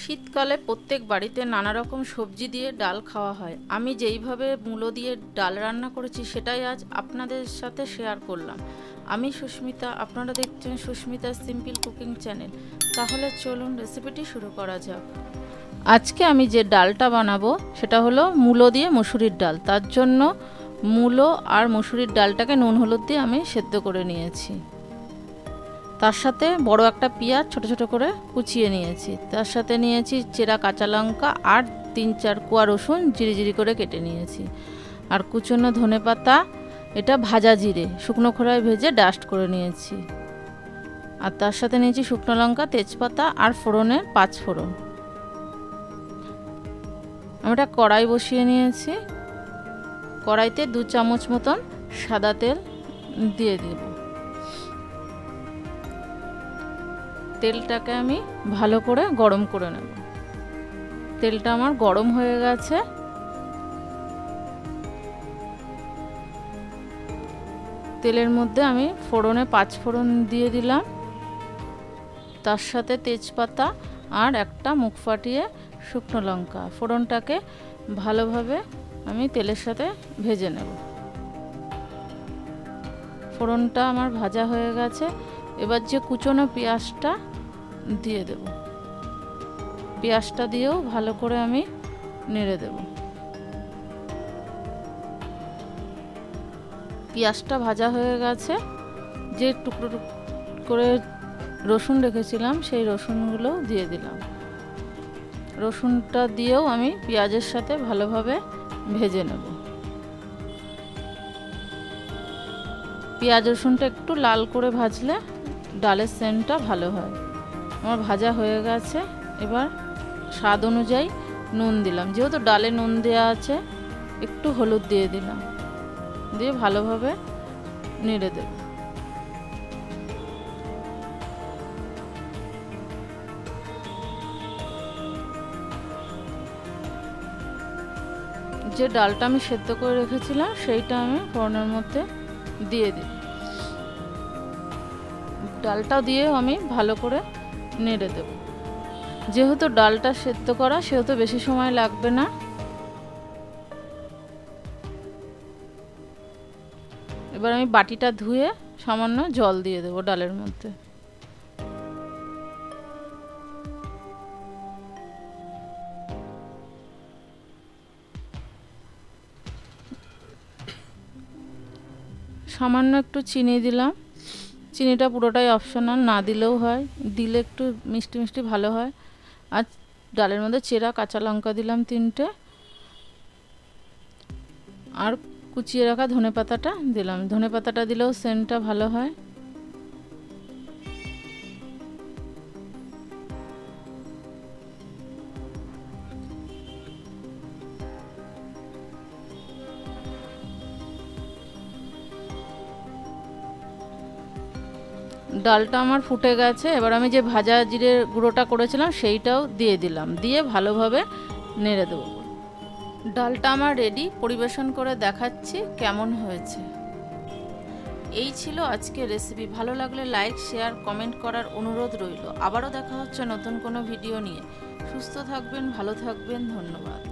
শীতকালে প্রত্যেক বাড়িতে নানা রকম সবজি দিয়ে ডাল খাওয়া হয়। আমি যেইভাবে মূলো দিয়ে ডাল রান্না করেছি সেটাই আজ আপনাদের সাথে শেয়ার করলাম। আমি সুস্মিতা, আপনারা দেখছেন সুস্মিতা সিম্পল কুকিং চ্যানেল। তাহলে চলুন রেসিপিটি শুরু করা যাক। আজকে আমি যে ডালটা বানাবো সেটা হলো মূলো দিয়ে মসুরির ডাল। তার জন্য মূলো আর মসুরির ডালটাকে নুন হলুদ দিয়ে আমি সেদ্ধ করে নিয়েছি। তার সাথে বড় একটা পেঁয়াজ ছোট ছোট করে কুচিয়ে নিয়েছি। তার সাথে নিয়েছি চেরা কাঁচা লঙ্কা আর 3-4 কোয়া রসুন জিরি করে কেটে নিয়েছি। আর কুচনো ধনেপাতা, এটা ভাজা জিরে শুকনো খোলায় ভেজে ডাস্ট করে নিয়েছি। আর তার সাথে নিয়েছি শুকনো লঙ্কা, তেজপাতা আর ফোড়নের 5 ফোড়ন। আমি একটা কড়াই বসিয়ে নিয়েছি। কড়াইতে 2 চামচ মতন সাদা তেল দিয়ে দেব। তেলটাকে আমি ভালো করে গরম করে নেব। তেলটা আমার গরম হয়ে গেছে। তেলের মধ্যে আমি ফোড়নে 5 ফোড়ন দিয়ে দিলাম। তার সাথে তেজপাতা আর একটা মুখ ফাটিয়ে শুকনো লঙ্কা। ফোড়নটাকে ভালোভাবে আমি তেলের সাথে ভেজে নেব। ফোড়নটা আমার ভাজা হয়ে গেছে। এবার যে কুচনো পেঁয়াজটা দিয়ে দেব। পেঁয়াজটা দিয়েও ভালো করে আমি নেড়ে দেব। পেঁয়াজটা ভাজা হয়ে গেছে। যে টুকরো করে রসুন রেখেছিলাম সেই রসুনগুলো দিয়ে দিলাম। রসুনটা দিয়েও আমি পেঁয়াজের সাথে ভালোভাবে ভেজে নেব। পেঁয়াজ রসুনটা একটু লাল করে ভাজলে ডালের সেন্টটা ভালো হয়। আমার ভাজা হয়ে গেছে। এবার স্বাদ অনুযায়ী নুন দিলাম। যেহেতু ডালে নুন দেওয়া আছে, একটু হলুদ দিয়ে দিলাম। দিয়ে ভালোভাবে নেড়ে দেব। যে ডালটা আমি সেদ্ধ করে রেখেছিলাম সেইটা আমি ফোড়নের মধ্যে দিয়ে দিই। ডালটা দিয়ে আমি ভালো করে নেড়ে দেব। যেহেতু ডালটা সেদ্ধ করা সেহেতু বেশি সময় লাগবে না। এবার আমি বাটিটা ধুয়ে সামান্য জল দিয়ে দেব ডালের মধ্যে। সামান্য একটু চিনি দিলাম। চিনিটা পুরোটাই অপশনাল, না দিলেও হয়, দিলে একটু মিষ্টি মিষ্টি ভালো হয়। আর ডালের মধ্যে চেরা কাঁচা লঙ্কা দিলাম 3টে। আর কুচিয়ে রাখা ধনেপাতাটা দিলাম। ধনেপাতাটা দিলেও সেন্টটা ভালো হয়। ডালটা আমার ফুটে গেছে। এবার আমি যে ভাজা জিরে গুঁড়োটা করেছিলাম সেইটাও দিয়ে দিলাম। দিয়ে ভালোভাবে নেড়ে দেবো। ডালটা আমার রেডি। পরিবেশন করে দেখাচ্ছি কেমন হয়েছে। এই ছিল আজকের রেসিপি। ভালো লাগলে লাইক, শেয়ার, কমেন্ট করার অনুরোধ রইল। আবারও দেখা হচ্ছে নতুন কোনো ভিডিও নিয়ে। সুস্থ থাকবেন, ভালো থাকবেন। ধন্যবাদ।